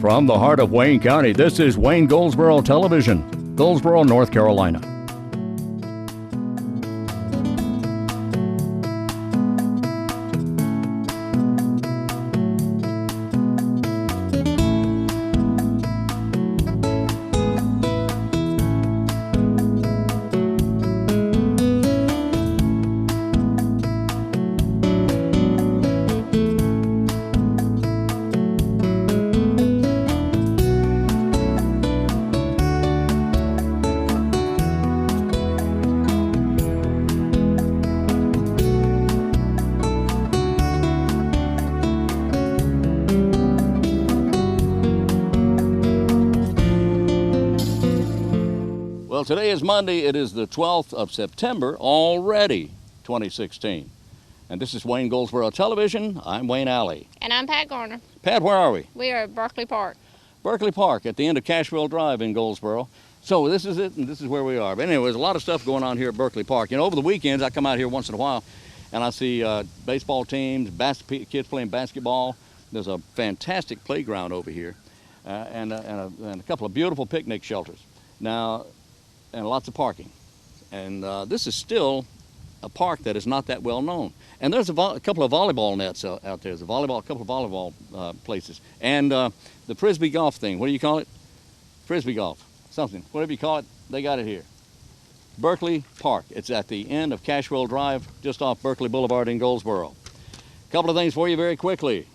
From the heart of Wayne County, this is Wayne Goldsboro Television, Goldsboro, North Carolina. Well, today is Monday. It is the 12th of September, already 2016. And this is Wayne Goldsboro Television. I'm Wayne Alley. And I'm Pat Garner. Pat, where are we? We are at Berkeley Park. Berkeley Park at the end of Cashville Drive in Goldsboro. So this is it, and this is where we are. But anyway, there's a lot of stuff going on here at Berkeley Park. You know, over the weekends, I come out here once in a while, and I see baseball teams, kids playing basketball. There's a fantastic playground over here, and a couple of beautiful picnic shelters. Now, and lots of parking. And this is still a park that is not that well known. And there's a couple of volleyball nets out there. There's a couple of volleyball places. And the Frisbee golf thing, what do you call it? Frisbee golf, something, whatever you call it, they got it here. Berkeley Park. It's at the end of Cashville Drive, just off Berkeley Boulevard in Goldsboro. A couple of things for you very quickly.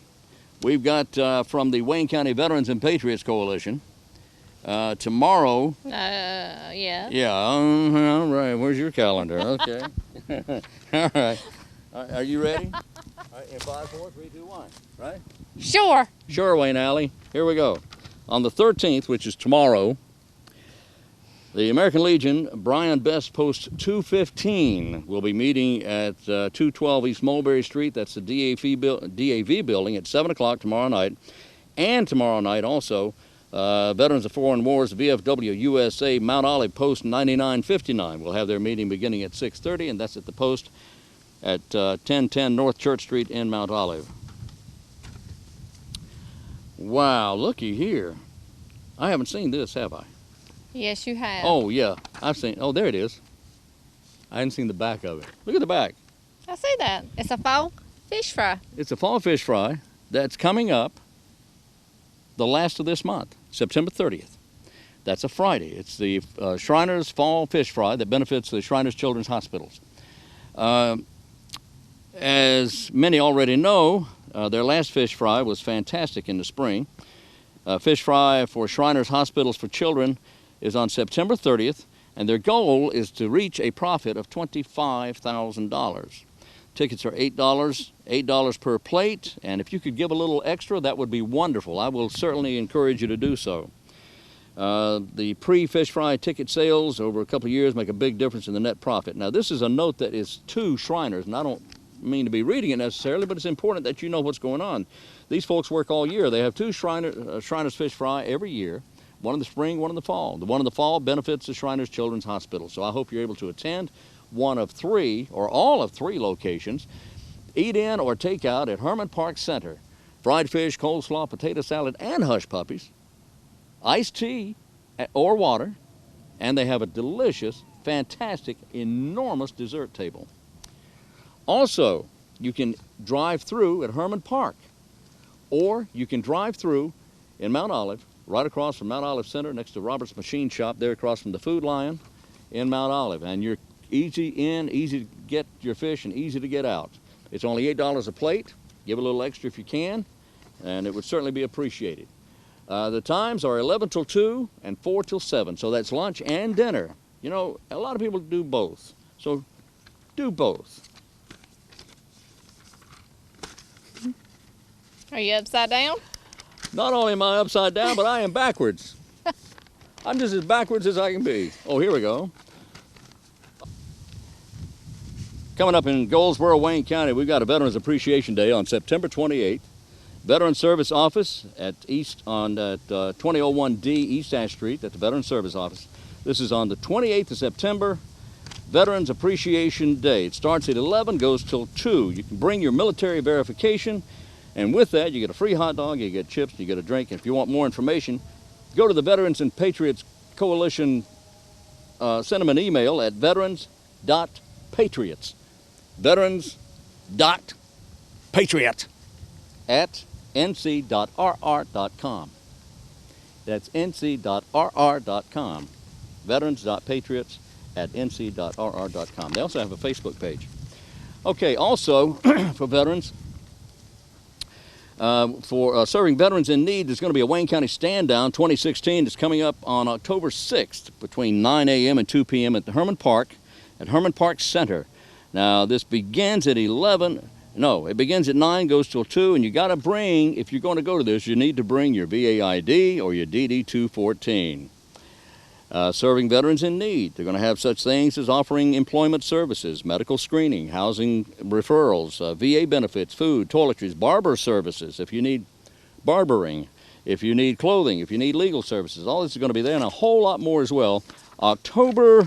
We've got from the Wayne County Veterans and Patriots Coalition, tomorrow. Yeah. Yeah, all right. Where's your calendar? Okay. All right. Are you ready? All right, in 5, 4, 3, 2, 1, right? Sure. Sure, Wayne Alley. Here we go. On the 13th, which is tomorrow, the American Legion, Brian Best Post 215, will be meeting at 212 East Mulberry Street. That's the DAV building at 7 o'clock tomorrow night. And tomorrow night also, Veterans of Foreign Wars, VFW USA, Mount Olive Post 9959 will have their meeting beginning at 6:30, and that's at the post at 1010 North Church Street in Mount Olive. Wow, looky here. I haven't seen this, have I? Yes, you have. Oh, yeah, I've seen. Oh, there it is. I hadn't seen the back of it. Look at the back. I see that. It's a fall fish fry. It's a fall fish fry that's coming up the last of this month, September 30th. That's a Friday. It's the Shriners Fall Fish Fry that benefits the Shriners Children's Hospitals. As many already know, their last fish fry was fantastic in the spring. Fish fry for Shriners Hospitals for Children is on September 30th, and their goal is to reach a profit of $25,000. Tickets are $8 per plate, and if you could give a little extra, that would be wonderful. I will certainly encourage you to do so. The pre-fish fry ticket sales over a couple of years make a big difference in the net profit. Now, this is a note that is to Shriners, and I don't mean to be reading it necessarily, but it's important that you know what's going on. These folks work all year. They have two Shriners fish fry every year, one in the spring, one in the fall. The one in the fall benefits the Shriners Children's Hospital, so I hope you're able to attend one of 3 or all of 3 locations. Eat in or take out at Herman Park Center. Fried fish, coleslaw, potato salad, and hush puppies. Iced tea or water. And they have a delicious, fantastic, enormous dessert table. Also, you can drive through at Herman Park. Or you can drive through in Mount Olive, right across from Mount Olive Center, next to Robert's Machine Shop, there across from the Food Lion in Mount Olive. And you're easy in, easy to get your fish, and easy to get out. It's only $8 a plate. Give a little extra if you can, and it would certainly be appreciated. The times are 11 till 2 and 4 till 7, so that's lunch and dinner. You know, a lot of people do both, so do both. Are you upside down? Not only am I upside down, but I am backwards. I'm just as backwards as I can be. Oh, here we go. Coming up in Goldsboro, Wayne County, we've got a Veterans Appreciation Day on September 28th. Veteran Service Office at 2001D East Ash Street at the Veteran Service Office. This is on the 28th of September, Veterans Appreciation Day. It starts at 11, goes till 2. You can bring your military verification And with that, you get a free hot dog, you get chips, you get a drink. If you want more information, go to the Veterans and Patriots Coalition, send them an email at veterans.patriots, veterans.patriot at nc.rr.com. That's nc.rr.com, veterans.patriots at nc.rr.com. They also have a Facebook page. Okay, also for veterans, for serving veterans in need, there's going to be a Wayne County Stand Down 2016. It's coming up on October 6th between 9 a.m. and 2 p.m. at Herman Park Center. Now, this begins at 11. No, it begins at 9, goes till 2, and you got to bring, if you're going to go to this, you need to bring your VAID or your DD-214. Serving veterans in need. They're going to have such things as offering employment services, medical screening, housing referrals, VA benefits, food, toiletries, barber services, if you need barbering, if you need clothing, if you need legal services. All this is going to be there and a whole lot more as well. October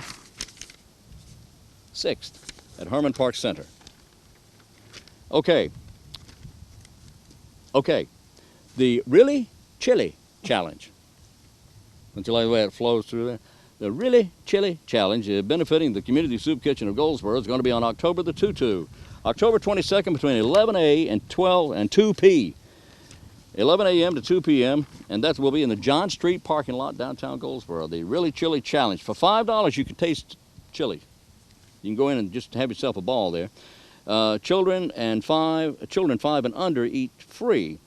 6th at Herman Park Center. Okay, the Really Chili Challenge. Don't you like the way it flows through there? The Really Chili Challenge, benefiting the Community Soup Kitchen of Goldsboro, is going to be on October the 2-2. October 22nd between 11 a and 2 p. 11 a.m. to 2 p.m. And that will be in the John Street parking lot downtown Goldsboro. The Really Chili Challenge. For $5, you can taste chili. You can go in and just have yourself a ball there. Children 5 and under eat free.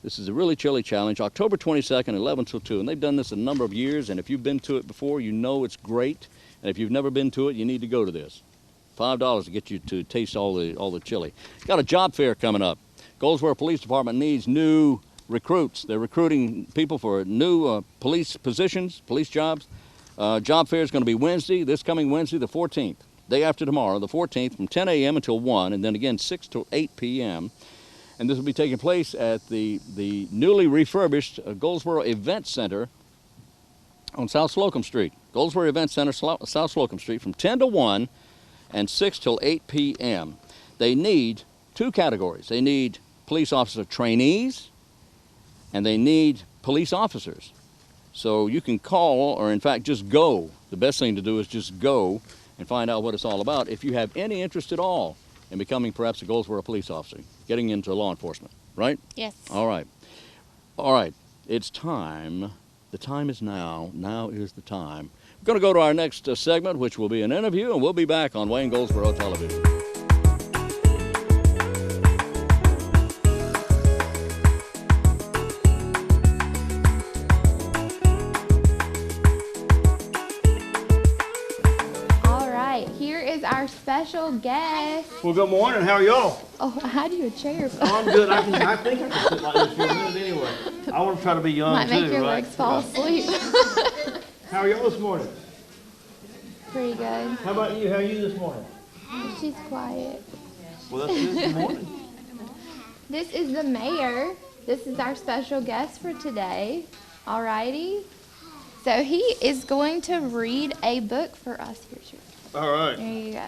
This is a Really Chili Challenge, October 22nd, 11 till 2. And they've done this a number of years, and if you've been to it before, you know it's great. And if you've never been to it, you need to go to this. $5 to get you to taste all the chili. Got a job fair coming up. Goldsboro Police Department needs new recruits. They're recruiting people for new police positions, police jobs. Job fair is going to be Wednesday, this coming Wednesday, the 14th. Day after tomorrow, the 14th, from 10 a.m. until 1, and then again 6 till 8 p.m. And this will be taking place at the newly refurbished Goldsboro Event Center on South Slocum Street. Goldsboro Event Center, South Slocum Street, from 10 to 1 and 6 till 8 p.m. They need 2 categories. They need police officer trainees, and they need police officers. So you can call, or in fact just go. The best thing to do is just go and find out what it's all about if you have any interest at all in becoming perhaps a Goldsboro police officer, getting into law enforcement, right? Yes. All right. All right. It's time. The time is now. Now is the time. We're going to go to our next segment, which will be an interview, and we'll be back on Wayne Goldsboro Television. Our special guest. Well, good morning. How are y'all? Oh, I had you a chair. Oh, I'm good. I think I can sit like this for a minute anyway. I want to try to be young Might too, make your right? legs fall asleep. How are y'all this morning? Pretty good. How about you? How are you this morning? She's quiet. Well, that's good. Good morning. This is the mayor. This is our special guest for today. Alrighty. So he is going to read a book for us. Here's your. All right. There you go.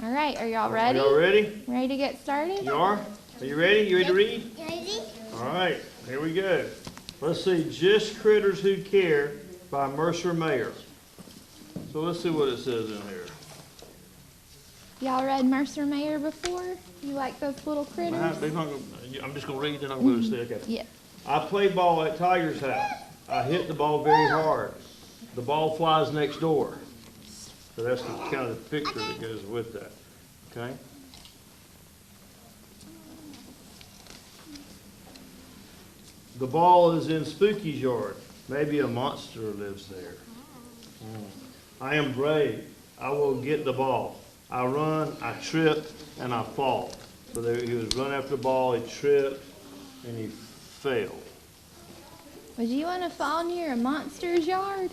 All right, are y'all ready? Y'all ready? Ready to get started? You are? Are you ready? You ready to read? Ready? All right. Here we go. Let's see. Just Critters Who Care by Mercer Mayer. So let's see what it says in here. Y'all read Mercer Mayer before? You like those little critters? I'm just going to read, then I'm going to say, okay. Yeah. I play ball at Tiger's house. I hit the ball very hard. The ball flies next door. So that's the kind of the picture that goes with that. Okay? The ball is in Spooky's yard. Maybe a monster lives there. I am brave. I will get the ball. I run, I trip, and I fall. So he was running after the ball, he tripped, and he fell. Would you want to fall near a monster's yard?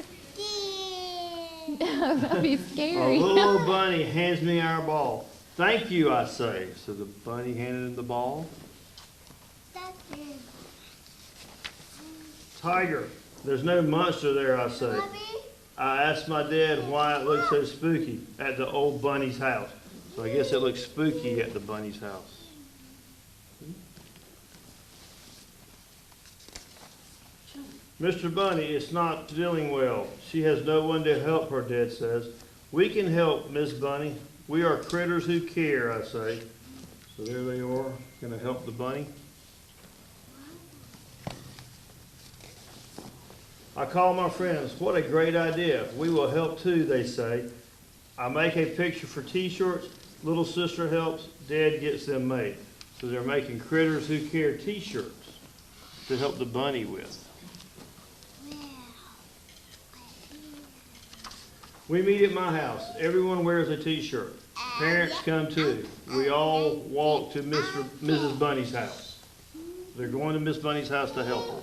That'd be scary. A little bunny hands me our ball. Thank you, I say. So the bunny handed him the ball. Tiger, there's no monster there, I say. I asked my dad why it looked so spooky at the old bunny's house. So I guess it looks spooky at the bunny's house. Mr. Bunny is not feeling well. She has no one to help her, Dad says. We can help, Miss Bunny. We are critters who care, I say. So there they are, gonna help the bunny. I call my friends. What a great idea. We will help too, they say. I make a picture for t-shirts. Little sister helps. Dad gets them made. So they're making Critters Who Care t-shirts to help the bunny with. We meet at my house. Everyone wears a t-shirt. Parents come too. We all walk to Mrs. Bunny's house. They're going to Miss Bunny's house to help her.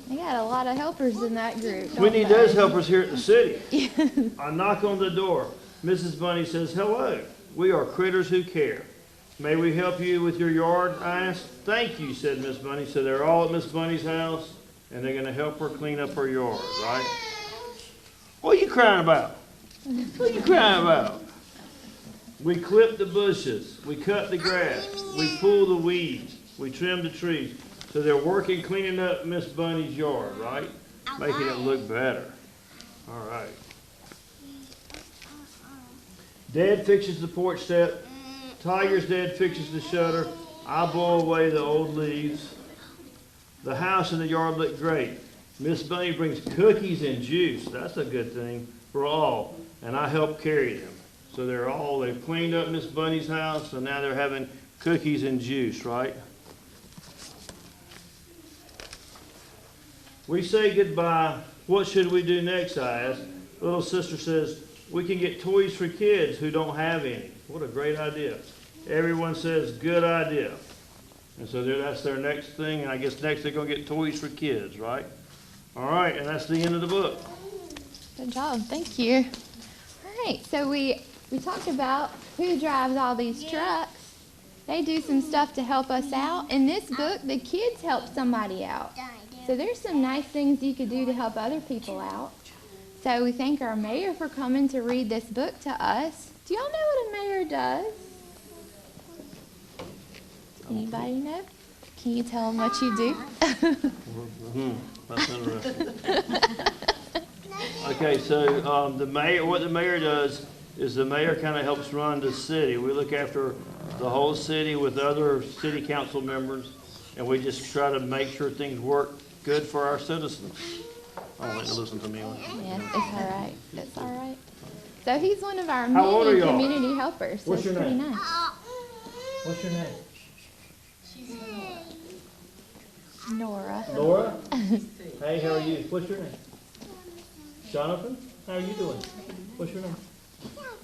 They got a lot of helpers in that group. We need those helpers here at the city. I knock on the door. Mrs. Bunny says, hello. We are Critters Who Care. May we help you with your yard? I asked. Thank you, said Miss Bunny. So they're all at Miss Bunny's house, and they're going to help her clean up her yard, right? What are you crying about? What are you crying about? We clip the bushes. We cut the grass. We pull the weeds. We trim the trees. So they're working cleaning up Miss Bunny's yard, right? Making it look better. All right. Dad fixes the porch step. Tiger's dad fixes the shutter. I blow away the old leaves. The house and the yard look great. Miss Bunny brings cookies and juice. That's a good thing for all. And I help carry them. So they've cleaned up Miss Bunny's house, and now they're having cookies and juice, right? We say goodbye. What should we do next, I ask. Little sister says, we can get toys for kids who don't have any. What a great idea. Everyone says, good idea. And so that's their next thing. And I guess next they're going to get toys for kids, right? All right, and that's the end of the book. Good job. Thank you. All right, so we talked about who drives all these trucks. They do some stuff to help us out. In this book, the kids help somebody out. So there's some nice things you could do to help other people out. So we thank our mayor for coming to read this book to us. Do y'all know what a mayor does? Anybody know? Can you tell them what you do? That's interesting. Okay, so what the mayor does is the mayor kind of helps run the city. We look after the whole city with other city council members, and we just try to make sure things work good for our citizens. I don't think they listen to me. Yeah, it's all right. It's all right. So he's one of our How old are many y'all? community helpers. So What's your it's pretty name? nice. What's your name? Nora. Laura? Hey, how are you? What's your name? Jonathan? How are you doing? What's your name? Oh,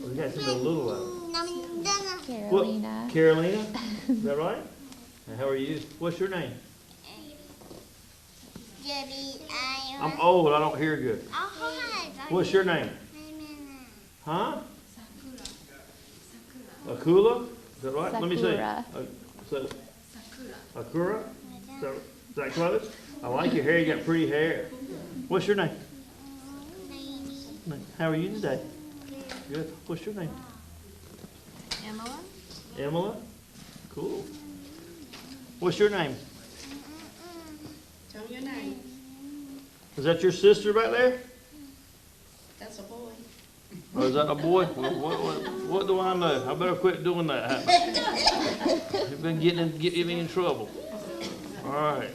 we got some little Carolina. Carolina? Is that right? And how are you? What's your name? I'm old. I don't hear good. What's your name? Huh? Akula? Is that right? Let me see. Sakura. Akura? Is that close? I like your hair. You got pretty hair. What's your name? How are you today? Good. What's your name? Emma? Emma? Cool. What's your name? Tell me your name. Is that your sister back there? That's a boy. Or is that a boy? What do I know? I better quit doing that. You've been getting me in trouble. All right.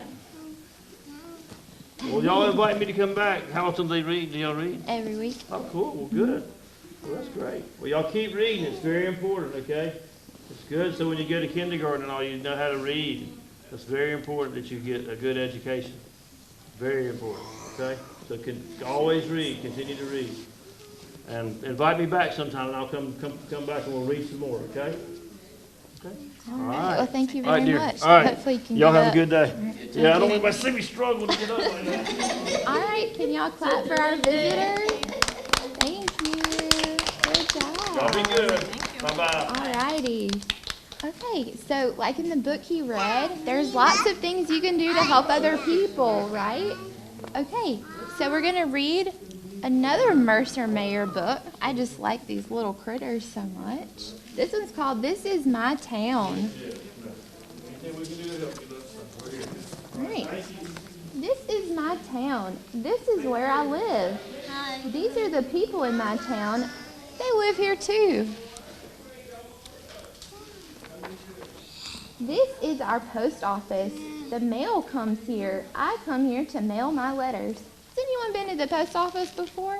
Well, y'all invite me to come back. How often do they read? Do y'all read? Every week. Oh, cool. Well, good. Well, that's great. Well, y'all keep reading. It's very important, okay? It's good so when you go to kindergarten and all, you know how to read. It's very important that you get a good education. Very important, okay? So always read. Continue to read. And invite me back sometime, and I'll come back and we'll read some more, okay? Okay? All right. Well, thank you All right, very dear. much. All right. Hopefully you can Y'all get have a good day. up. Yeah, I don't want anybody to see me struggle to get up like that. All right. Can y'all clap for our visitors? Thank you. Good job. Y'all be good. Bye-bye. All righty. Okay, so like in the book he read, there's lots of things you can do to help other people, right? Okay, so we're going to read another Mercer Mayer book. I just like these little critters so much. This one's called This Is My Town. All right. This is my town. This is where I live. These are the people in my town. They live here too. This is our post office. The mail comes here. I come here to mail my letters. Has anyone been to the post office before?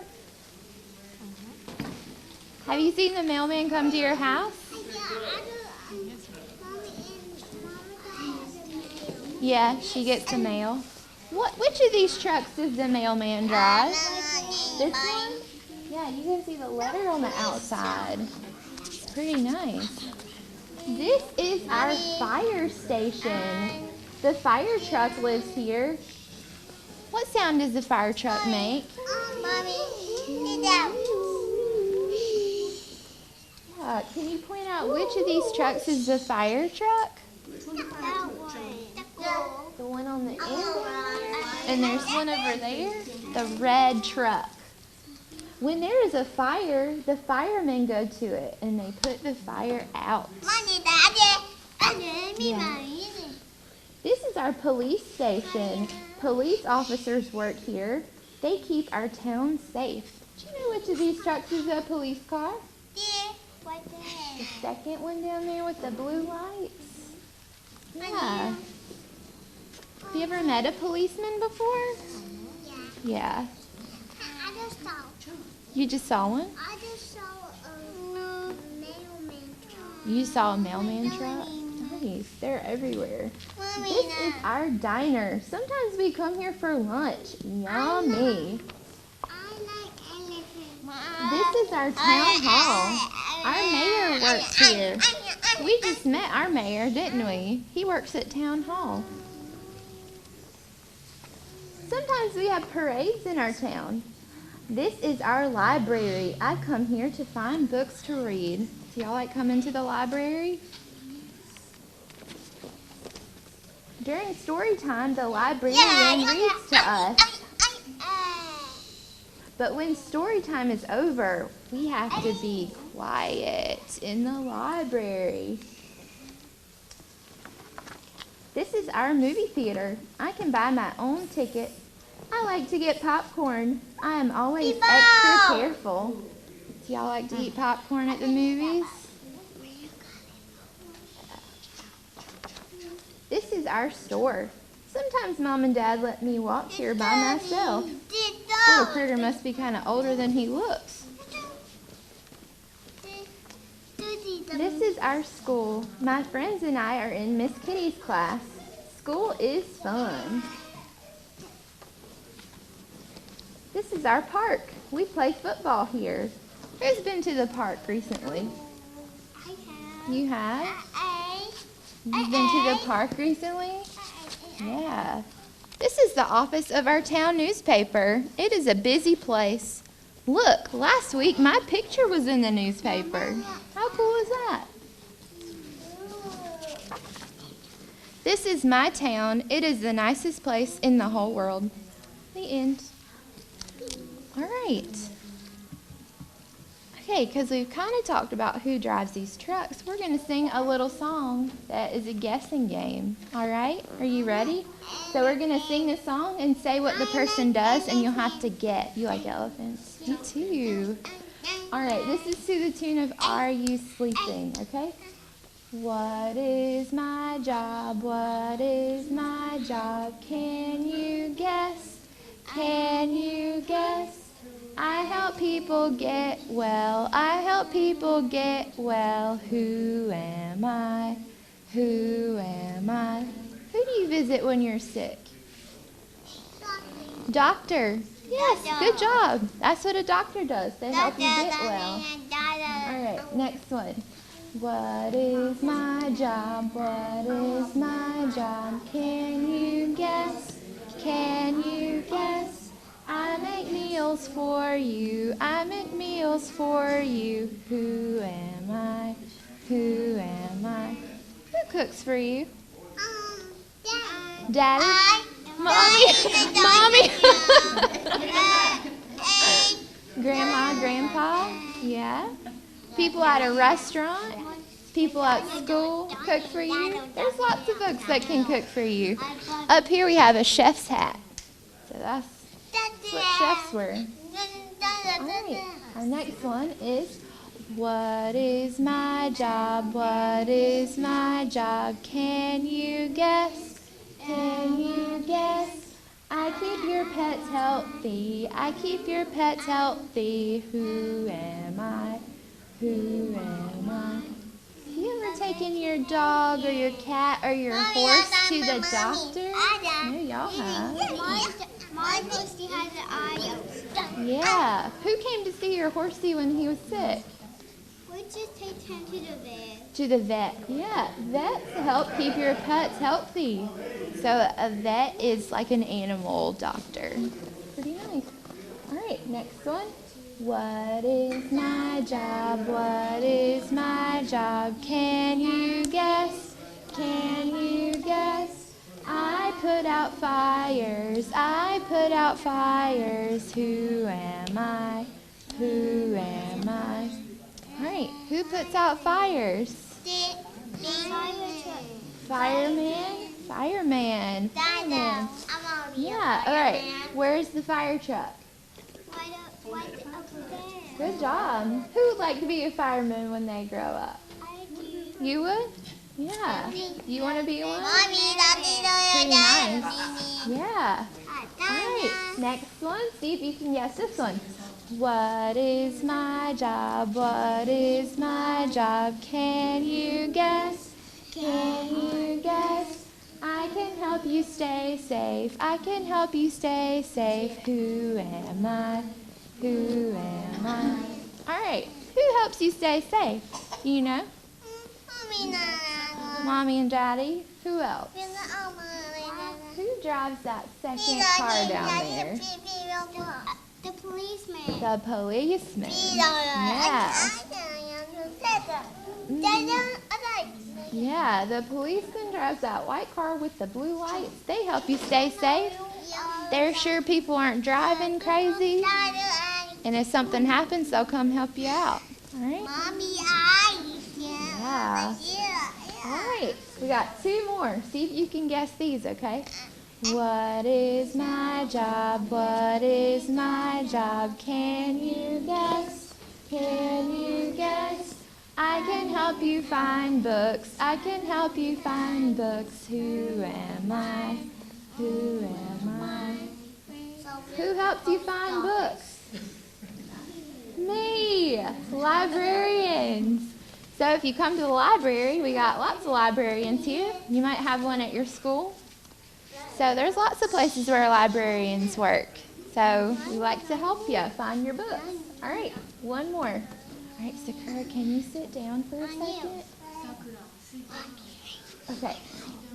Have you seen the mailman come to your house? Yeah, she gets the mail. Which of these trucks does the mailman drive? This one? Yeah, you can see the letter on the outside. It's pretty nice. This is our fire station. The fire truck lives here. What sound does the fire truck make? Yeah, can you point out which of these trucks is the fire truck? The one on the end? And there's one over there? The red truck. When there is a fire, the firemen go to it and they put the fire out. Yeah. This is our police station. Police officers work here. They keep our town safe. Do you know which of these trucks is a police car? The second one down there with the blue lights. Yeah. Have you ever met a policeman before? Yeah. I just saw. You just saw one? I just saw a mailman truck. You saw a mailman truck? Nice. They're everywhere. This is our diner. Sometimes we come here for lunch. Yummy. I like elephants. This is our town hall. Our mayor works here. We just met our mayor, didn't we? He works at town hall. Sometimes we have parades in our town. This is our library. I come here to find books to read. Do y'all like coming to the library? During story time, the librarian reads to us. But when story time is over, we have to be quiet in the library. This is our movie theater. I can buy my own ticket. I like to get popcorn. I am always extra careful. Do y'all like to eat popcorn at the movies? This is our store. Sometimes Mom and Dad let me walk here by myself. Little critter must be kind of older than he looks. This is our school. My friends and I are in Miss Kitty's class. School is fun. This is our park. We play football here. Who's been to the park recently? You have? You've been to the park recently? Yeah. This is the office of our town newspaper. It is a busy place. Look, last week my picture was in the newspaper. How cool is that? This is my town. It is the nicest place in the whole world. The end. All right. Okay, because we've kind of talked about who drives these trucks, we're going to sing a little song that is a guessing game. All right? Are you ready? So we're going to sing the song and say what the person does, and you'll have to get. You like elephants? Me too. All right, this is to the tune of Are You Sleeping? Okay? What is my job? What is my job? Can you guess? Can you guess? I help people get well. I help people get well. Who am I? Who am I? Who do you visit when you're sick? Doctor. Yes, good job. That's what a doctor does. They help you get well. All right, next one. What is my job? What is my job? Can you guess? Can you guess? I make meals for you. I make meals for you. Who am I? Who am I? Who cooks for you? Daddy? Mommy? Mommy? Grandma, Grandpa? Yeah? People at a restaurant? People at school cook for you? There's lots of folks that can cook for you. Up here we have a chef's hat. So that's what chefs were. All right, our next one is, what is my job? What is my job? Can you guess? Can you guess? I keep your pets healthy. I keep your pets healthy. Who am I? Who am I? Have you ever taken your dog or your cat or your horse to the doctor? No, y'all have. My horsey has an eye. Yeah. Who came to see your horsey when he was sick? We just take him to the vet. To the vet. Yeah, vets help keep your pets healthy. So a vet is like an animal doctor. Pretty nice. All right, next one. What is my job? What is my job? Can you guess? Can you guess? I put out fires. I put out fires. Who am I? Who am I? All right, who puts out fires? Fireman? Fireman. Fireman. Yeah, all right. Where's the fire truck? Good job. Who would like to be a fireman when they grow up? You would? Yeah. You want to be one? Pretty nice. Yeah. All right, next one. See if you can guess this one. What is my job? What is my job? Can you guess? Can you guess? I can help you stay safe. I can help you stay safe. Who am I? Who am I? All right, who helps you stay safe? You know? Mommy and Daddy. Who else? Who drives that second car down there? The policeman. The policeman. Yeah. Yeah, the policeman drives that white car with the blue lights. They help you stay safe. They're sure people aren't driving crazy. And if something happens, they'll come help you out. All right? Yeah. All right, we got two more. See if you can guess these, okay? What is my job? What is my job? Can you guess? Can you guess? I can help you find books. I can help you find books. Who am I? Who am I? Who helps you find books? Me, librarians. So if you come to the library, we got lots of librarians here. You might have one at your school. So there's lots of places where librarians work. So we like to help you find your books. All right, one more. All right, Sakura, can you sit down for a second? Okay.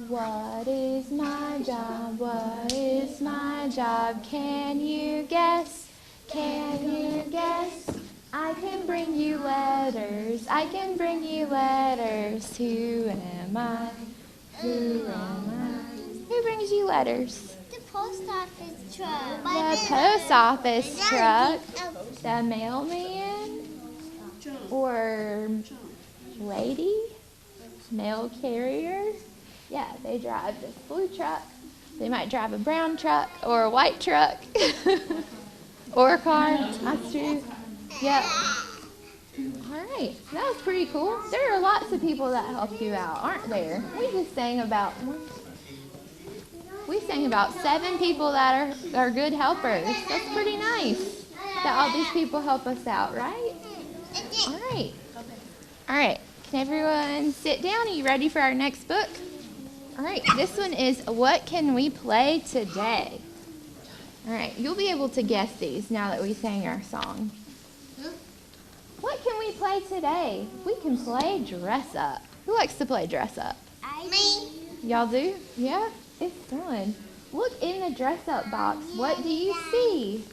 What is my job? What is my job? Can you guess? Can you guess? I can bring you letters. I can bring you letters. Who am I? Who am I? Who brings you letters? The post office truck. The post office truck. The mailman? Or lady? Mail carrier? Yeah, they drive this blue truck. They might drive a brown truck or a white truck. Or a car. That's true. Yep. All right, that was pretty cool. There are lots of people that help you out, aren't there? We sang about 7 people that are good helpers. That's pretty nice that all these people help us out, right? All right. All right. Can everyone sit down? Are you ready for our next book? All right. This one is What Can We Play Today? All right. You'll be able to guess these now that we sang our song. What can we play today? We can play dress up. Who likes to play dress up? Me. Y'all do? Yeah? It's fun. Look in the dress up box. What do you see?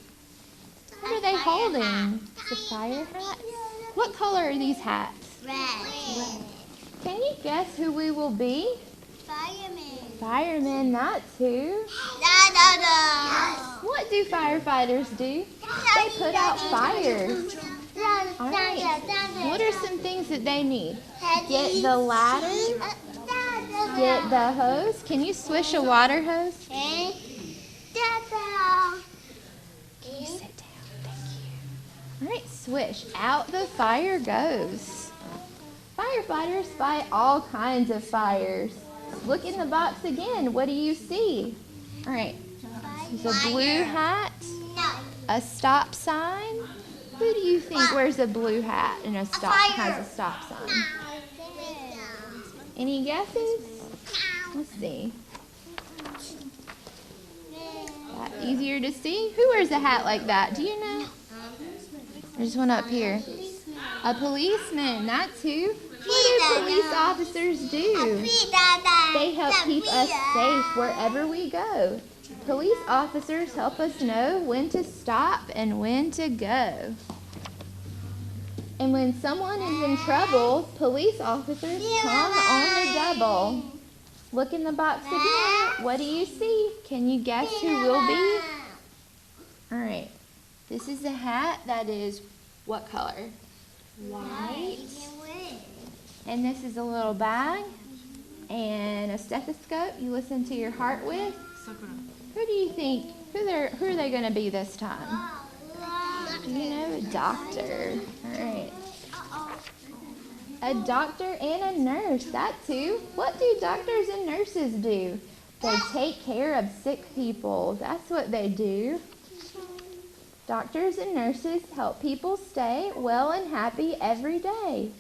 What are they holding? The fire hats? What color are these hats? Red. Can you guess who we will be? Fireman. Firemen, that's who. What do firefighters do? They put out fires. All right. What are some things that they need? Get the ladder. Get the hose. Can you swish a water hose? Swish, out the fire goes. Firefighters fight all kinds of fires. Look in the box again. What do you see? All right. There's a blue hat, a stop sign. Who do you think wears a blue hat and has a stop sign? Any guesses? Let's see. That easier to see? Who wears a hat like that? Do you know? There's one up here. A policeman. That's who. What do police officers do? They help keep us safe wherever we go. Police officers help us know when to stop and when to go. And when someone is in trouble, police officers come on the double. Look in the box again. What do you see? Can you guess who will be? All right. This is a hat that is what color? White. And this is a little bag and a stethoscope you listen to your heart with. Who do you think, who are they going to be this time? Do you know? A doctor. All right. A doctor and a nurse. That's who. What do doctors and nurses do? They take care of sick people. That's what they do. Doctors and nurses help people stay well and happy every day.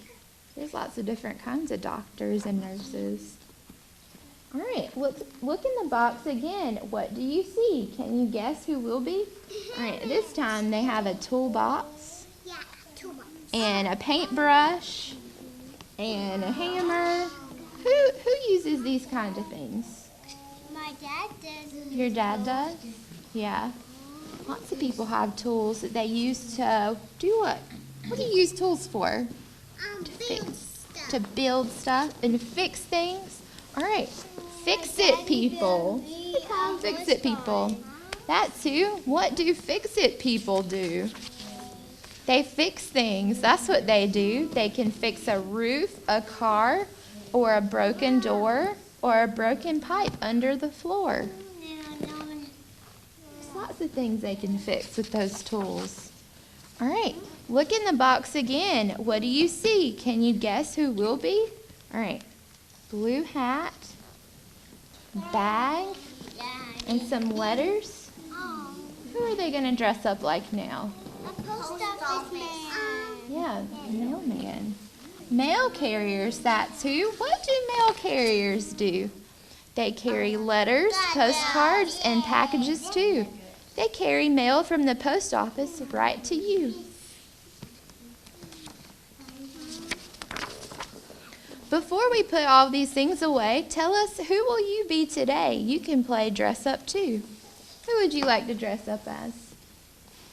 There's lots of different kinds of doctors and nurses. All right, look in the box again. What do you see? Can you guess who will be? All right, this time they have a toolbox and a paintbrush and a hammer. Who uses these kinds of things? My dad does. Your dad does? Yeah. Lots of people have tools that they use to do what? What do you use tools for? To build stuff and fix things. All right. Fix-it people. We call them fix-it people. That's who. What do fix-it people do? They fix things. That's what they do. They can fix a roof, a car, or a broken door, or a broken pipe under the floor. There's lots of things they can fix with those tools. All right. Look in the box again. What do you see? Can you guess who will be? All right. Blue hat, bag, and some letters. Who are they going to dress up like now? A post office man. Yeah, mailman. Mail carriers, that's who. What do mail carriers do? They carry letters, postcards, and packages too. They carry mail from the post office right to you. Before we put all these things away, tell us, who will you be today? You can play dress up too. Who would you like to dress up as?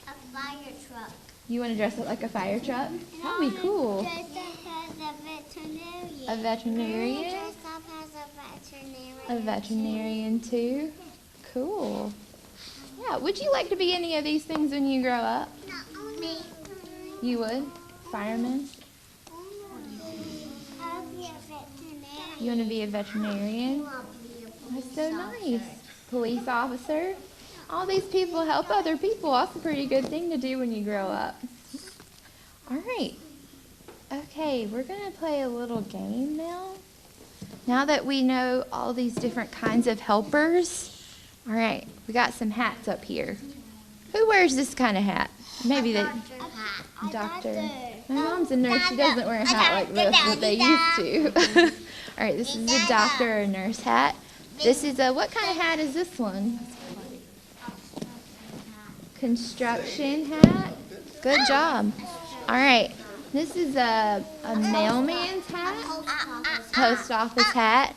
A fire truck. You want to dress up like a fire truck? That'd be cool. Dress up as a veterinarian. A veterinarian? Dress up as a veterinarian. A veterinarian too? Cool. Yeah, would you like to be any of these things when you grow up? Not only. You would? Fireman? I'll be a veterinarian. You want to be a veterinarian? That's so nice. Police officer? All these people help other people. That's a pretty good thing to do when you grow up. All right. Okay, we're going to play a little game now. Now that we know all these different kinds of helpers. All right, we got some hats up here. Who wears this kind of hat? Maybe the doctor. My mom's a nurse. She doesn't wear a hat like this, but they used to. All right, this is a doctor or nurse hat. This is what kind of hat is this one? Construction hat. Good job. All right, this is a mailman's hat, post office hat.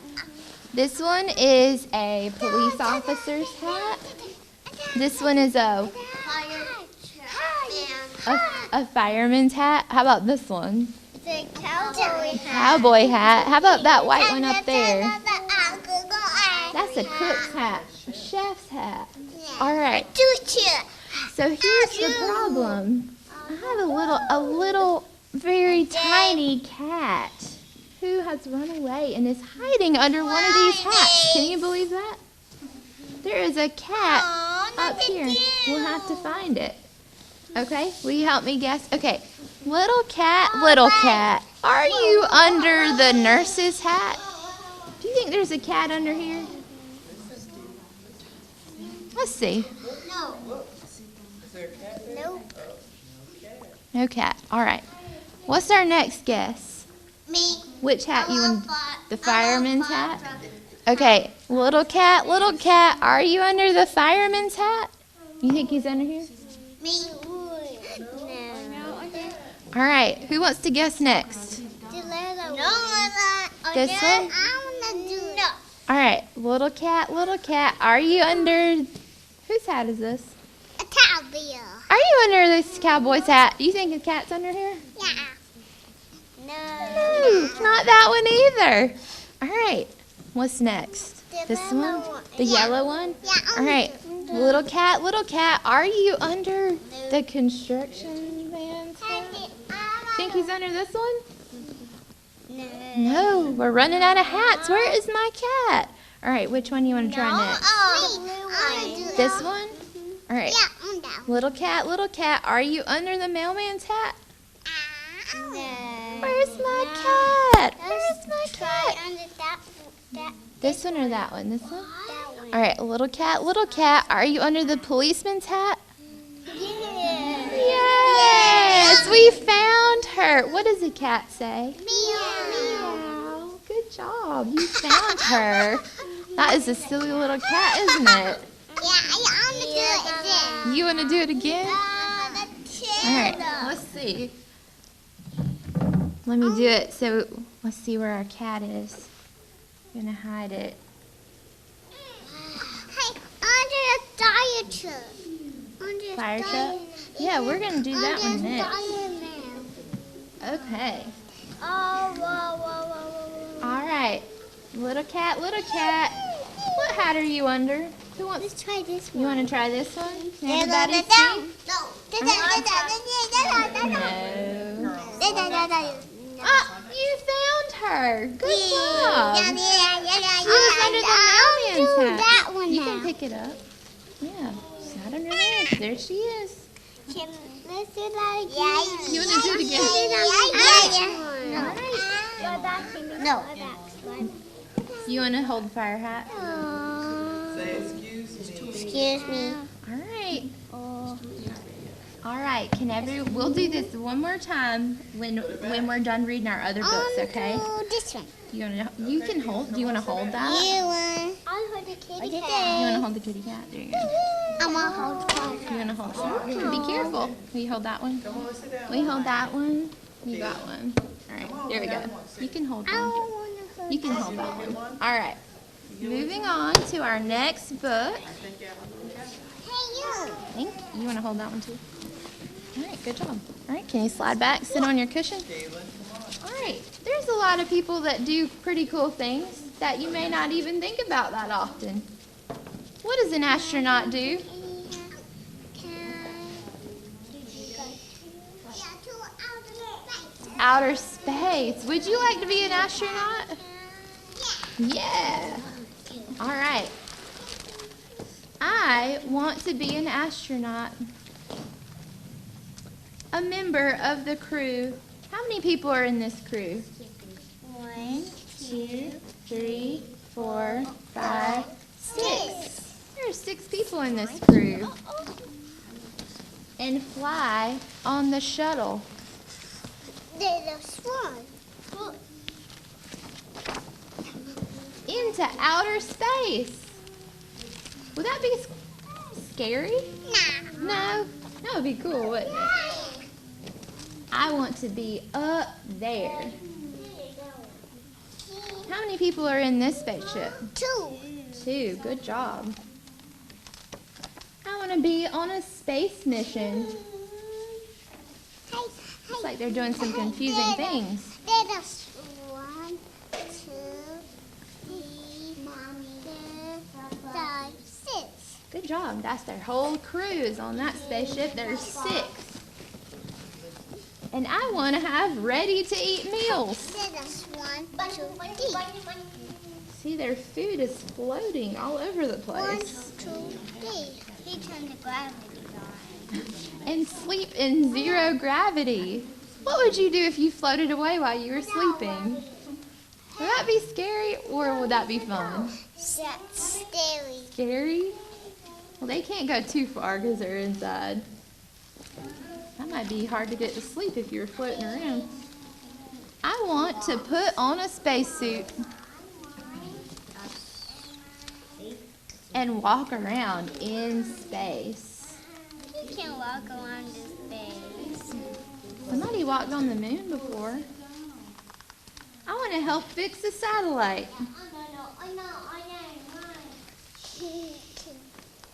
This one is a police officer's hat. This one is a fireman's hat. How about this one? The cowboy hat. Cowboy hat. How about that white one up there? That's a cook's hat, a chef's hat. All right. So here's the problem. I have a little, very tiny cat who has run away and is hiding under one of these hats. Can you believe that? There is a cat up here. We'll have to find it. Okay, will you help me guess? Okay, little cat, are you under the nurse's hat? Do you think there's a cat under here? Let's see. No. Nope. No cat. All right. What's our next guess? Me. Which hat you want? The I fireman's love hat? Okay, little cat, are you under the fireman's hat? You think he's under here? Me. No. All right, who wants to guess next? No. This one? I want to do no. All right, little cat, are you under, whose hat is this? A cowbell. Are you under this cowboy's hat? Do you think a cat's under here? Yeah. No. No, not that one either. All right, what's next? This yellow one? one. The Yeah. yellow one? Yeah. All right, little cat, are you under the construction man's hat? Think he's under this one? No, we're running out of hats. Where is my cat? All right, which one do you want to try next? Oh, blue one. This one? All right. Yeah, on that one. Little cat, are you under the mailman's hat? No. Where's my cat? Where's my Try cat? under that. This one or that one? This one? That one. All right, little cat, are you under the policeman's hat? Yeah. Yes, we found her. What does the cat say? Meow. Meow. Good job. You found her. That is a silly little cat, isn't it? Yeah, I want to do it again. You want to do it again? All All right, let's see. Let me do it. So let's see where our cat is. I'm gonna hide it. Hey, under a tire truck. Under a Fire tire- truck? Yeah, we're gonna do that one Under a next. tire man. Okay. Oh, whoa. All right. Little cat. What hat are you under? Who wants? Let's try this one. You want to try this one? No. Everybody see? No. Ah, you found her. Good job. She was under the mailman's hat. That one You now. can pick it up. Yeah. She's not under there. There she is. Let's do that again. You wanna do it again? Yeah. All right. No. You want to hold the fire hat? Excuse me. All right. All right. We'll do this one more time when we're done reading our other books, okay? This one. Do you want to hold that? I'll hold the kitty You cat. want to hold the kitty cat? There you go. I'm gonna hold the kitty You want to hold it? Be careful. Will you hold that one? Will you hold that one? You got one. All right. There we go. You can hold one. You can hold that one. All right. Moving on to our next book. You want to hold that one too? All right, good job. All right, can you slide back, sit on your cushion? All right, there's a lot of people that do pretty cool things that you may not even think about that often. What does an astronaut do? Outer space. Would you like to be an astronaut? Yeah. All right. I want to be an astronaut. A member of the crew. How many people are in this crew? 1, 2, 3, 4, 5, 6. There are 6 people in this crew. And fly on the shuttle. There's a swan. Into outer space. Would that be scary? No. That would be cool, wouldn't it? I want to be up there. How many people are in this spaceship? 2. Good job. I want to be on a space mission. Looks like they're doing some confusing things. There's a swan. 2, 3, 4, 5, 6. Good job. That's their whole cruise on that spaceship. There's 6. And I want to have ready-to-eat meals. There's a swan. 2, 3. See, their food is floating all over the 1, place. 2, 3. turn the gravity on. And sleep in zero gravity. What would you do if you floated away while you were sleeping? Would that be scary or would that be fun? That's scary. Scary? Well, they can't go too far because they're inside. That might be hard to get to sleep if you're floating around. I want to put on a spacesuit and walk around in space. You can walk around in space. Somebody walked on the moon before. I want to help fix a satellite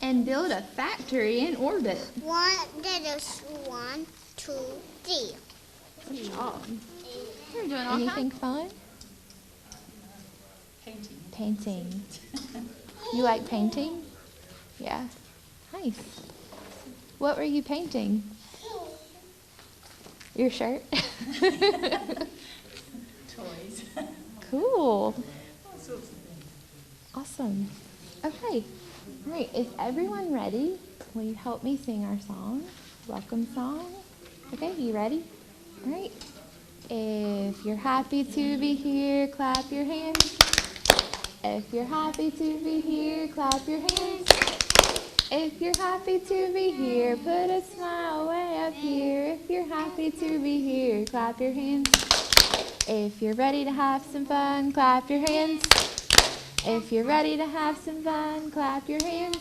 and build a factory in orbit. One, two, three. Good job. You're doing all Anything fun? Painting. You like painting? Yeah. Nice. What were you painting? Your shirt? Toys. Cool. Awesome. Okay. All right. Is everyone ready? Will you help me sing our song? Welcome song. Okay. You ready? All right. If you're happy to be here, clap your hands. If you're happy to be here, clap your hands. If you're happy to be here, put a smile way up here. If you're happy to be here, clap your hands. If you're ready to have some fun, clap your hands. If you're ready to have some fun, clap your hands.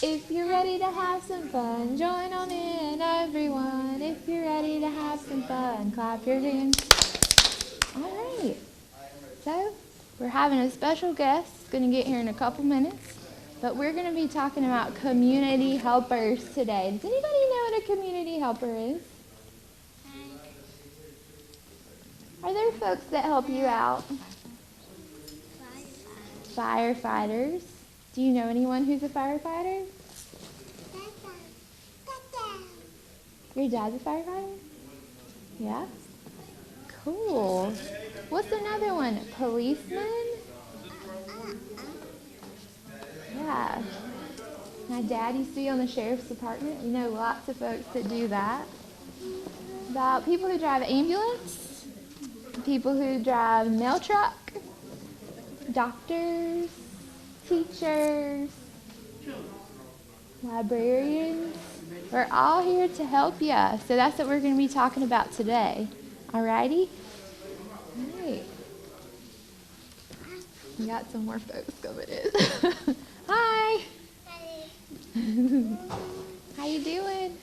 If you're ready to have some fun, join on in, everyone. If you're ready to have some fun, clap your hands. All right. So, we're having a special guest. It's going to get here in a couple minutes. But we're going to be talking about community helpers today. Does anybody know what a community helper is? Are there folks that help you out? Firefighters. Do you know anyone who's a firefighter? Your dad's a firefighter? Yeah? Cool. What's another one? Policeman? Yeah. My dad used to be on the sheriff's department. We know lots of folks that do that. About people who drive ambulance, people who drive mail truck, doctors, teachers, librarians. We're all here to help you. So that's what we're going to be talking about today. Alrighty? All right. We got some more folks coming in. Hi. How you doing?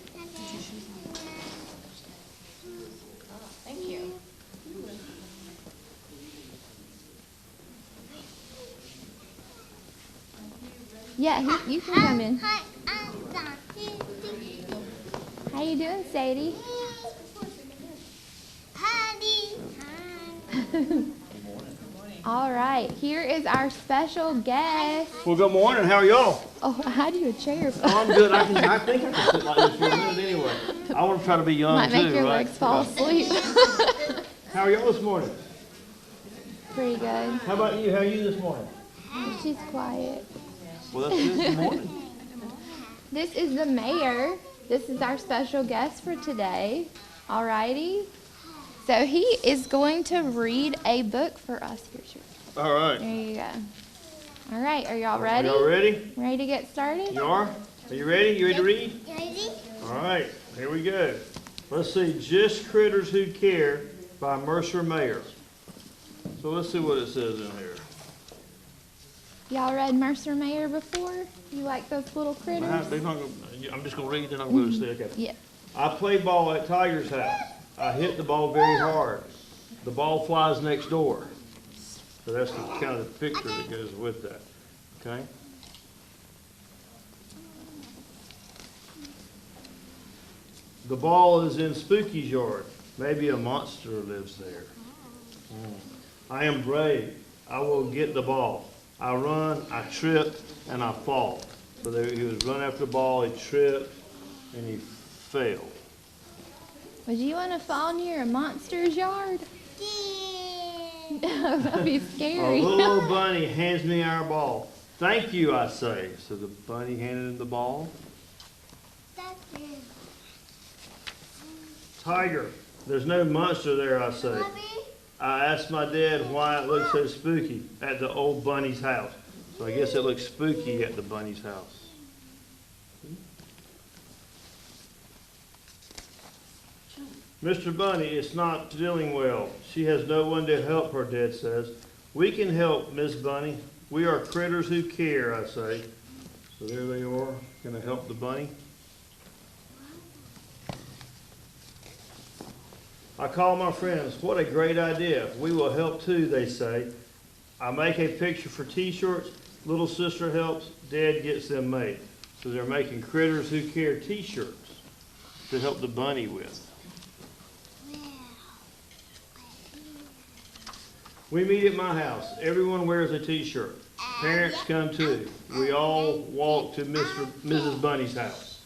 Thank you. Yeah, you can come in. How you doing, Sadie? All right, here is our special guest. Well, good morning. How are y'all? Oh, I had you a chair. Oh, I'm good. I think I can sit like this for a minute anyway. I want to try to be young Might too, make your right? legs fall asleep. How are y'all this morning? Pretty good. How about you? How are you this morning? She's quiet. Well, that's good. Good morning. This is the mayor. This is our special guest for today. All righty. So he is going to read a book for us. Here's yours. All right. There you go. All right, are y'all ready? Y'all ready? Ready to get started? You are? Are you ready? You ready to read? Ready? All right. Here we go. Let's see. Just Critters Who Care by Mercer Mayer. So let's see what it says in here. Y'all read Mercer Mayer before? You like those little critters? I'm just going to read, then I'm going to say, okay. Yeah. I play ball at Tiger's house. I hit the ball very hard. The ball flies next door. So that's the kind of the picture that goes with that. Okay? The ball is in Spooky's yard. Maybe a monster lives there. I am brave. I will get the ball. I run, I trip, and I fall. So he was running after the ball, he tripped, and he fell. Would you want to fall near a monster's yard? Yeah. That'd be A scary. little bunny hands me our ball. Thank you, I say. So the bunny handed him the ball. Tiger, there's no monster there, I say. I asked my dad why it looked so spooky at the old bunny's house. So I guess it looks spooky at the bunny's house. Mr. Bunny is not feeling well. She has no one to help her, Dad says. We can help, Miss Bunny. We are critters who care, I say. So there they are, going to help the bunny. I call my friends. What a great idea. We will help too, they say. I make a picture for t-shirts. Little sister helps. Dad gets them made. So they're making Critters Who Care t-shirts to help the bunny with. We meet at my house. Everyone wears a t-shirt. Parents come too. We all walk to Mrs. Bunny's house.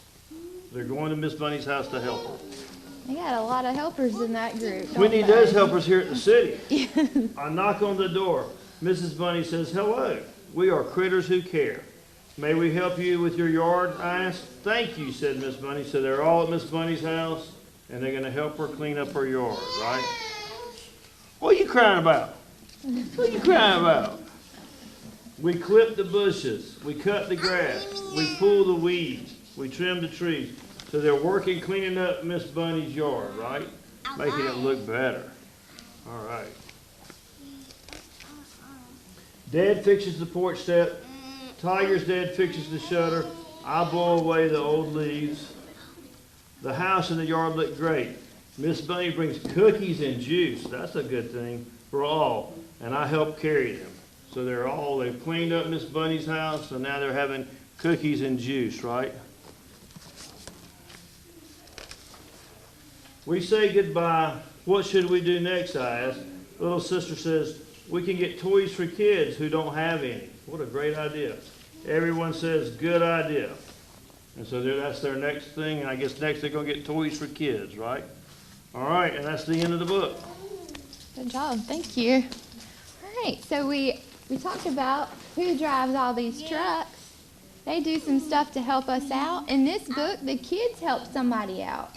They're going to Miss Bunny's house to help her. They got a lot of helpers in that group. We need those helpers here at the city. I knock on the door. Mrs. Bunny says, hello. We are Critters Who Care. May we help you with your yard? I asked. Thank you, said Miss Bunny. So they're all at Miss Bunny's house, and they're going to help her clean up her yard, right? What are you crying about? What are you crying about? We clip the bushes. We cut the grass. We pull the weeds. We trim the trees. So they're working cleaning up Miss Bunny's yard, right? Making it look better. All right. Dad fixes the porch step. Tiger's dad fixes the shutter. I blow away the old leaves. The house and the yard look great. Miss Bunny brings cookies and juice. That's a good thing for all. And I help carry them. So they've cleaned up Miss Bunny's house, so now they're having cookies and juice, right? We say goodbye. What should we do next, I ask. Little sister says, we can get toys for kids who don't have any. What a great idea. Everyone says, good idea. And so that's their next thing. And I guess next they're going to get toys for kids, right? All right, and that's the end of the book. Good job. Thank you. All right, so we talked about who drives all these trucks. They do some stuff to help us out. In this book, the kids help somebody out.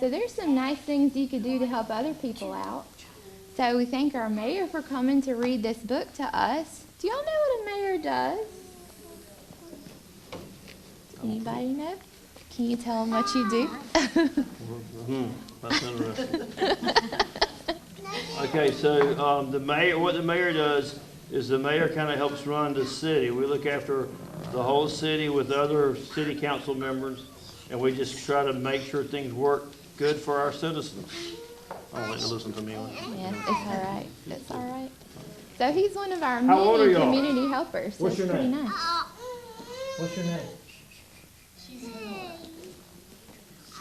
So there's some nice things you could do to help other people out. So we thank our mayor for coming to read this book to us. Do y'all know what a mayor does? Anybody know? Can you tell them what you do? That's interesting. Okay, so what the mayor does is the mayor kind of helps run the city. We look after the whole city with other city council members, and we just try to make sure things work good for our citizens. I don't like to listen to me. Yeah, it's all right. It's all right. So he's one of our How old are many y'all? community helpers. So What's it's your pretty name? nice. What's your name?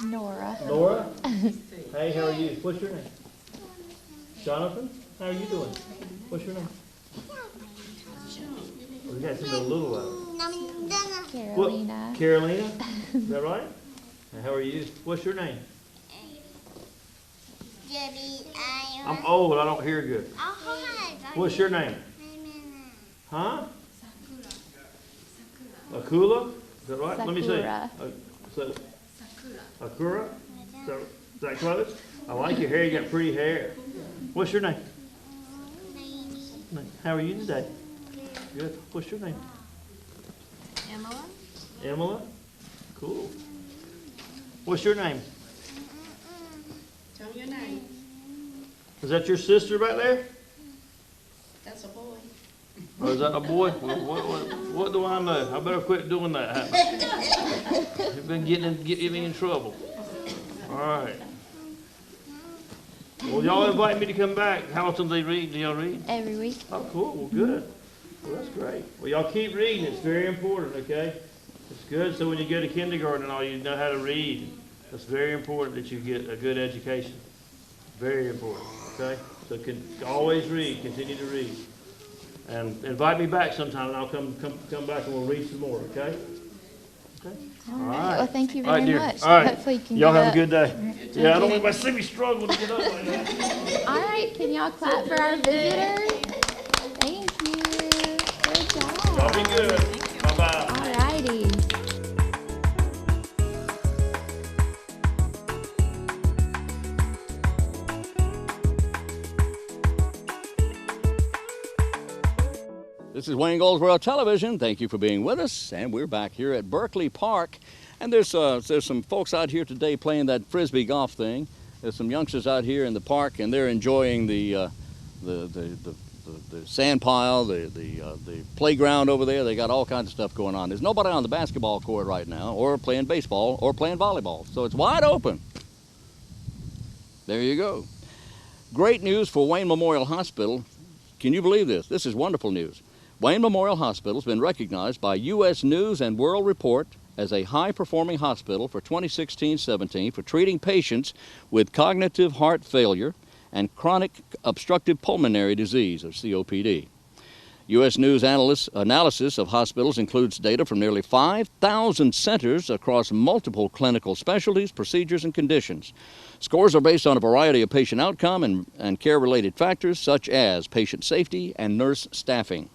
Nora. Laura? Hey, how are you? What's your name? Jonathan? How are you doing? What's your name? We got something a little out. Carolina. Carolina? Is that right? And how are you? What's your name? I'm old. I don't hear good. What's your name? Huh? Akula? Is that right? Let me see. Sakura. Akura? Is that close? I like your hair. You got pretty hair. What's your name? How are you today? Good. What's your name? Emma? Cool. What's your name? Tell me your name. Is that your sister back there? That's a boy. Or is that a boy? What do I know? I better quit doing that. You've been getting me in trouble. All right. Well, y'all invite me to come back. How often do they read? Do y'all read? Every week. Oh, cool. Well, good. Well, that's great. Well, y'all keep reading. It's very important, okay? It's good so when you go to kindergarten and all, you know how to read. It's very important that you get a good education. Very important, okay? So always read. Continue to read. And invite me back sometime, and I'll come back and we'll read some more, okay? Okay? All right. Well, thank you All right, very dear. much. All right. Hopefully you can Y'all get have a up. good day. Yeah, I don't want anybody to see me struggle to get up like that. All right. Can y'all clap for our visitors? Thank you. Good job. Y'all be good. This is Wayne Goldsboro Television. Thank you for being with us. And we're back here at Berkeley Park. And there's some folks out here today playing that frisbee golf thing. There's some youngsters out here in the park, and they're enjoying the sand pile, the playground over there. They got all kinds of stuff going on. There's nobody on the basketball court right now, or playing baseball, or playing volleyball. So it's wide open. There you go. Great news for Wayne Memorial Hospital. Can you believe this? This is wonderful news. Wayne Memorial Hospital has been recognized by U.S. News and World Report as a high-performing hospital for 2016-17 for treating patients with cognitive heart failure and chronic obstructive pulmonary disease, or COPD. U.S. News analysis of hospitals includes data from nearly 5,000 centers across multiple clinical specialties, procedures, and conditions. Scores are based on a variety of patient outcome and care-related factors, such as patient safety and nurse staffing.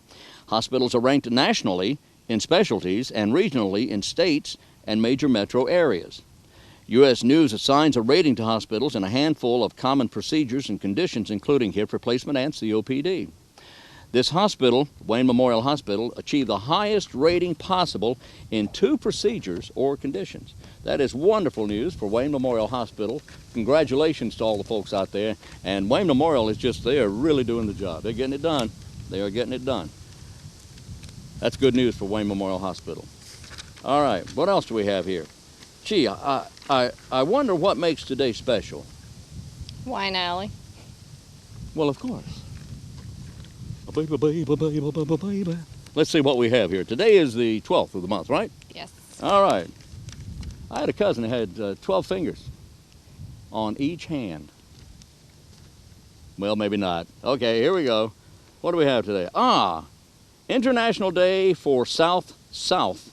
Hospitals are ranked nationally in specialties and regionally in states and major metro areas. U.S. News assigns a rating to hospitals in a handful of common procedures and conditions, including hip replacement and COPD. This hospital, Wayne Memorial Hospital, achieved the highest rating possible in 2 procedures or conditions. That is wonderful news for Wayne Memorial Hospital. Congratulations to all the folks out there. And Wayne Memorial is just, they are really doing the job. They're getting it done. They are getting it done. That's good news for Wayne Memorial Hospital. All right, what else do we have here? Gee, I wonder what makes today special. Wine Alley. Well, of course. Baby, baby, baby, baby, baby. Let's see what we have here. Today is the 12th of the month, right? Yes. All right. I had a cousin who had 12 fingers on each hand. Well, maybe not. Okay, here we go. What do we have today? International Day for South-South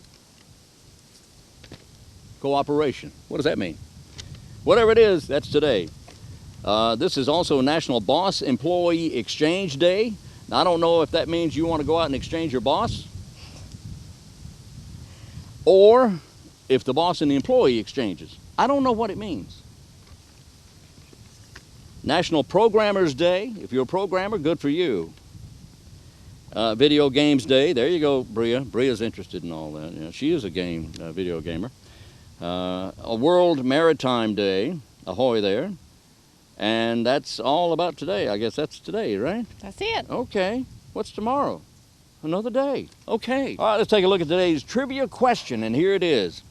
Cooperation. What does that mean? Whatever it is, that's today. This is also National Boss Employee Exchange Day. Now, I don't know if that means you want to go out and exchange your boss, or if the boss and the employee exchanges. I don't know what it means. National Programmers Day. If you're a programmer, good for you. Video Games Day. There you go, Bria. Bria's interested in all that. You know, she is a video gamer. A World Maritime Day. Ahoy there. And that's all about today. I guess that's today, right? That's it. Okay. What's tomorrow? Another day. Okay. All right, let's take a look at today's trivia question, and here it is.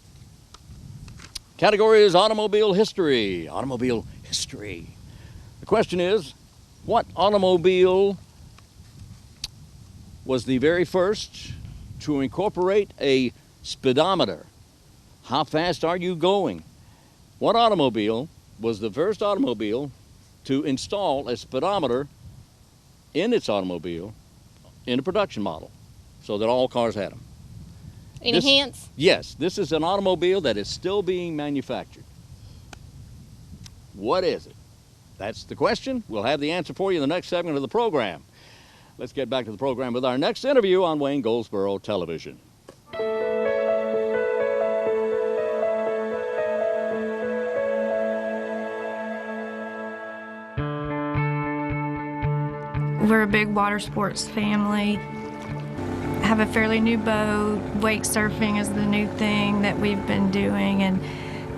Category is automobile history. Automobile history. The question is, what automobile was the very first to incorporate a speedometer? How fast are you going? What automobile was the first automobile to install a speedometer in its automobile in a production model so that all cars had them? Any hints? Yes, this is an automobile that is still being manufactured. What is it? That's the question. We'll have the answer for you in the next segment of the program. Let's get back to the program with our next interview on Wayne Goldsboro Television. We're a big water sports family. Have a fairly new boat. Wake surfing is the new thing that we've been doing, and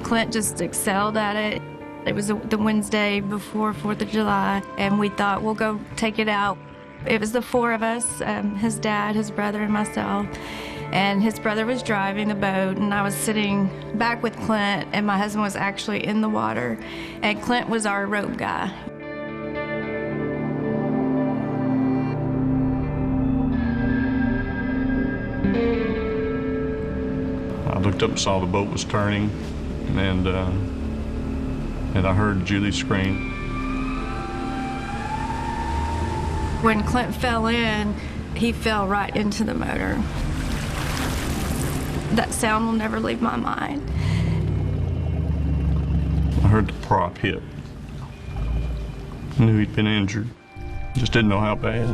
Clint just excelled at it. It was the Wednesday before 4th of July, and we thought we'll go take it out. It was the 4 of us, his dad, his brother, and myself. And his brother was driving the boat, and I was sitting back with Clint, and my husband was actually in the water, and Clint was our rope guy. I looked up and saw the boat was turning, and I heard Julie scream. When Clint fell in, he fell right into the motor. That sound will never leave my mind. I heard the prop hit. I knew he'd been injured, just didn't know how bad.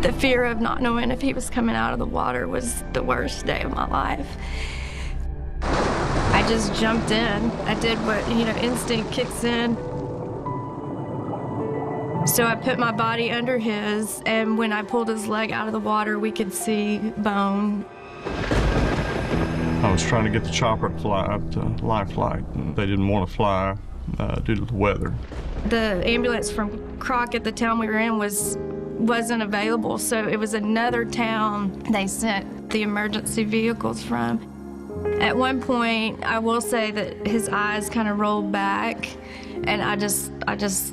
The fear of not knowing if he was coming out of the water was the worst day of my life. I just jumped in. I did what, instinct kicks in. So I put my body under his, and when I pulled his leg out of the water, we could see bone. I was trying to get the chopper to fly up to life flight, and they didn't want to fly due to the weather. The ambulance from Crockett, the town we were in, wasn't available, so it was another town they sent the emergency vehicles from. At one point, I will say that his eyes kind of rolled back, and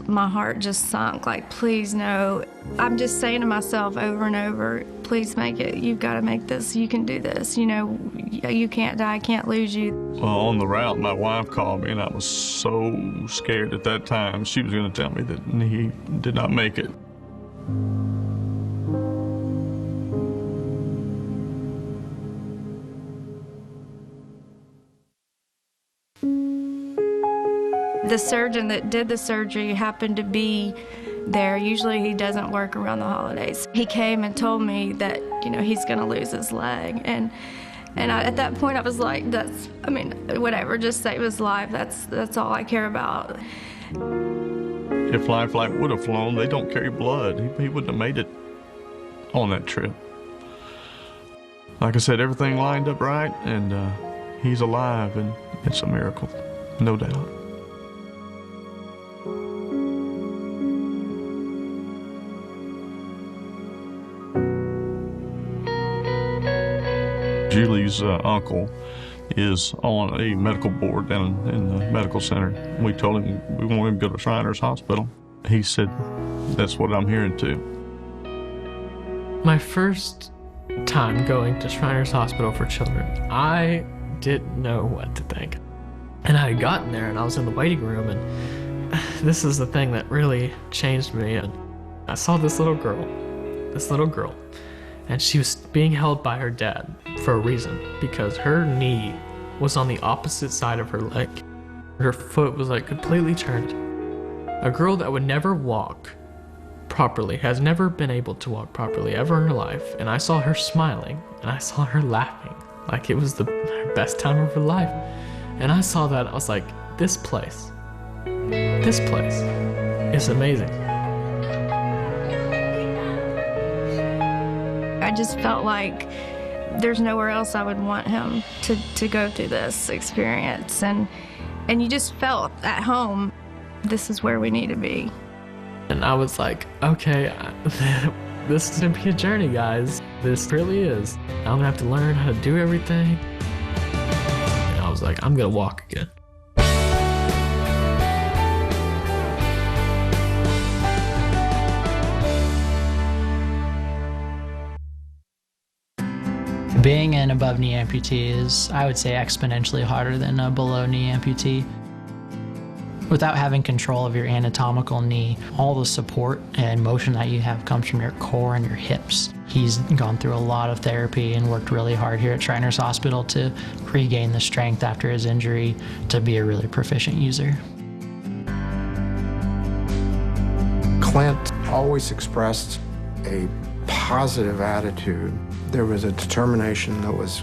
my heart just sunk, like, please no. I'm just saying to myself over and over, please make it, you've got to make this, you can do this, you know, you can't die, I can't lose you. Well, on the route, my wife called me, and I was so scared at that time. She was going to tell me that he did not make it. The surgeon that did the surgery happened to be there. Usually he doesn't work around the holidays. He came and told me that, you know, he's going to lose his leg. And at that point I was like, whatever, just save his life. That's all I care about. If Life Flight would have flown, they don't carry blood. He wouldn't have made it on that trip. Like I said, everything lined up right, and he's alive, and it's a miracle, no doubt. Julie's uncle is on a medical board down in the medical center. We told him we want him to go to Shriners Hospital. He said, that's what I'm hearing too. My first time going to Shriners Hospital for Children, I didn't know what to think. And I had gotten there and I was in the waiting room, and this is the thing that really changed me. And I saw this little girl, and she was being held by her dad for a reason, because her knee was on the opposite side of her leg. Her foot was like completely turned. A girl that would never walk properly, has never been able to walk properly ever in her life, and I saw her smiling, and I saw her laughing like it was the best time of her life. And I saw that, I was like, this place is amazing. I just felt like there's nowhere else I would want him to go through this experience. And you just felt at home, this is where we need to be. And I was like, okay, this is gonna be a journey, guys. This really is. I'm gonna have to learn how to do everything. And I was like, I'm gonna walk again. Being an above knee amputee is, I would say, exponentially harder than a below knee amputee. Without having control of your anatomical knee, all the support and motion that you have comes from your core and your hips. He's gone through a lot of therapy and worked really hard here at Shriners Hospital to regain the strength after his injury to be a really proficient user. Clint always expressed a positive attitude. There was a determination that was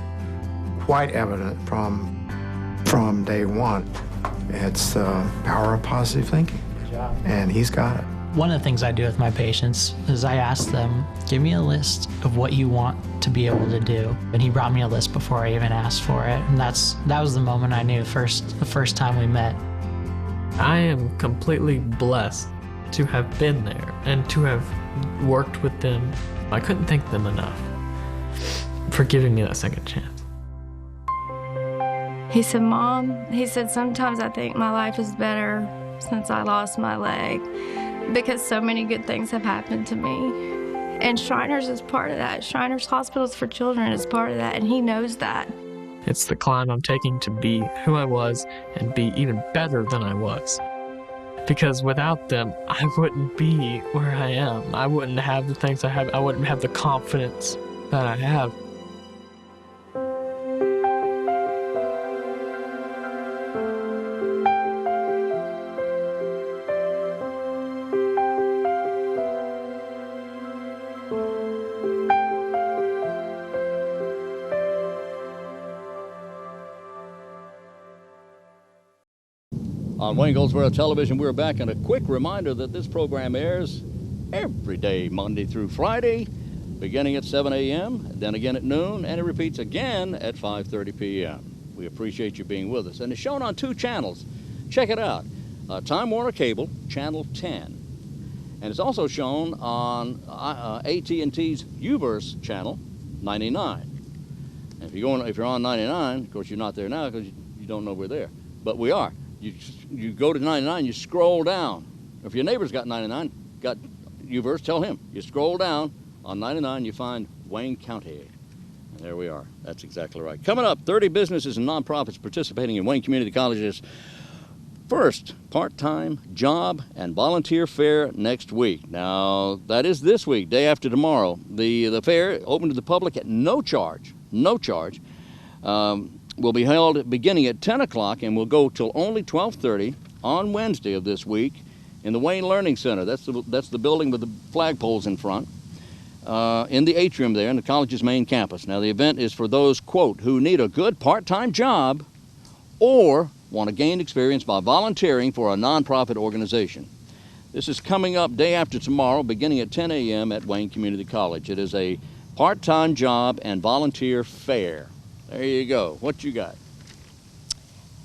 quite evident from day one. It's the power of positive thinking, and he's got it. One of the things I do with my patients is I ask them, give me a list of what you want to be able to do. And he brought me a list before I even asked for it. And that was the moment I knew the first time we met. I am completely blessed to have been there and to have worked with them. I couldn't thank them enough for giving me that second chance. He said, Mom, he said, sometimes I think my life is better since I lost my leg, because so many good things have happened to me. And Shriners is part of that. Shriners Hospitals for Children is part of that, and he knows that. It's the climb I'm taking to be who I was and be even better than I was. Because without them, I wouldn't be where I am. I wouldn't have the things I have. I wouldn't have the confidence that I have. on Wayne Goldsboro Television. We're back, and a quick reminder that this program airs every day, Monday through Friday, beginning at 7 a.m., then again at noon, and it repeats again at 5:30 p.m. We appreciate you being with us. And it's shown on 2 channels. Check it out. Time Warner Cable, Channel 10. And it's also shown on AT&T's Uverse Channel 99. And if you're on 99, of course you're not there now because you don't know we're there. But we are. You go to 99, you scroll down. If your neighbor's got 99, got Uverse, tell him. You scroll down on 99, you find Wayne County. And there we are. That's exactly right. Coming up, 30 businesses and nonprofits participating in Wayne Community College's first part-time job and volunteer fair next week. Now, that is this week, day after tomorrow. The fair, open to the public at no charge, will be held beginning at 10 o'clock and will go till only 12:30 on Wednesday of this week in the Wayne Learning Center. That's the building with the flagpoles in front, in the atrium there in the college's main campus. Now, the event is for those, quote, who need a good part-time job or want to gain experience by volunteering for a nonprofit organization. This is coming up day after tomorrow, beginning at 10 a.m. at Wayne Community College. It is a part-time job and volunteer fair. There you go. What you got?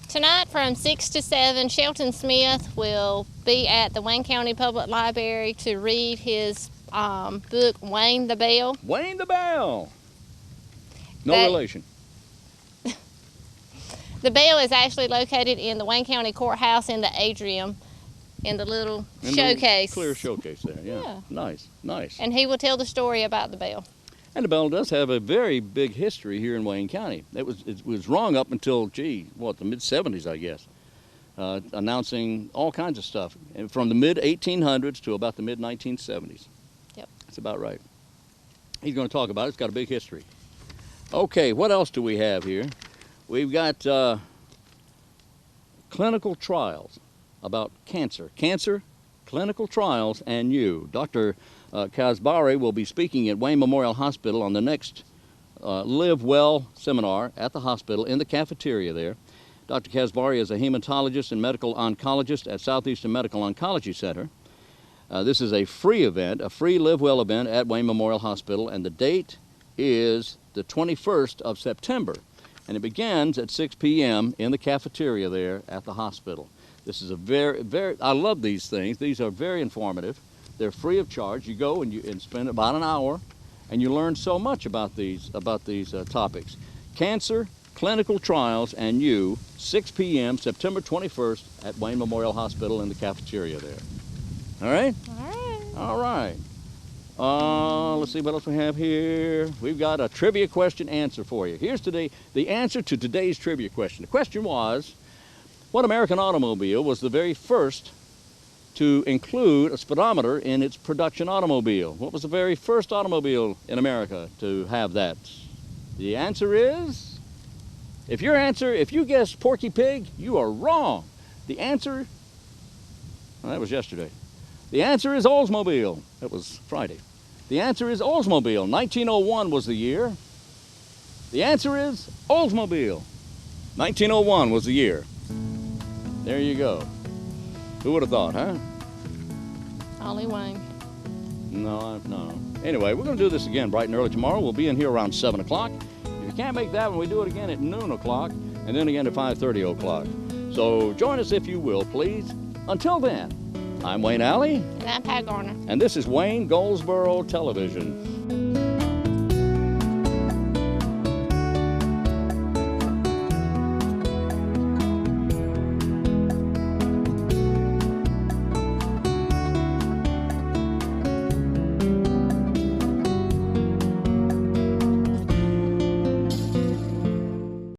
Tonight from 6 to 7, Shelton Smith will be at the Wayne County Public Library to read his book, Wayne the Bell. Wayne the Bell. No relation. The bell is actually located in the Wayne County Courthouse in the atrium, in the little showcase. Clear showcase there, yeah. Nice, nice. And he will tell the story about the bell. And the bell does have a very big history here in Wayne County. It was rung up until, the mid-70s, I guess, announcing all kinds of stuff, and from the mid-1800s to about the mid-1970s. Yep. That's about right. He's going to talk about it. It's got a big history. Okay, what else do we have here? We've got clinical trials about cancer. Cancer, clinical trials, and you. Dr. Kazbari will be speaking at Wayne Memorial Hospital on the next Live Well seminar at the hospital in the cafeteria there. Dr. Kazbari is a hematologist and medical oncologist at Southeastern Medical Oncology Center. This is a free event, a free Live Well event at Wayne Memorial Hospital, and the date is the 21st of September. And it begins at 6 p.m. in the cafeteria there at the hospital. This is a I love these things. These are very informative. They're free of charge. You go and spend about an hour, and you learn so much about these topics. Cancer, clinical trials, and you, 6 p.m., September 21st at Wayne Memorial Hospital in the cafeteria there. All right? All right. All right. Let's see what else we have here. We've got a trivia question answer for you. Here's the answer to today's trivia question. The question was, what American automobile was the very first to include a speedometer in its production automobile? What was the very first automobile in America to have that? The answer is, if you guess Porky Pig, you are wrong. The answer, well, that was yesterday. The answer is Oldsmobile. That was Friday. The answer is Oldsmobile. 1901 was the year. The answer is Oldsmobile. 1901 was the year. There you go. Who would have thought, huh? Ollie Wayne. No. Anyway, we're going to do this again bright and early tomorrow. We'll be in here around 7 o'clock. If you can't make that one, we do it again at noon o'clock and then again at 5:30 o'clock. So join us if you will, please. Until then, I'm Wayne Alley. And I'm Pat Garner. And this is Wayne Goldsboro Television.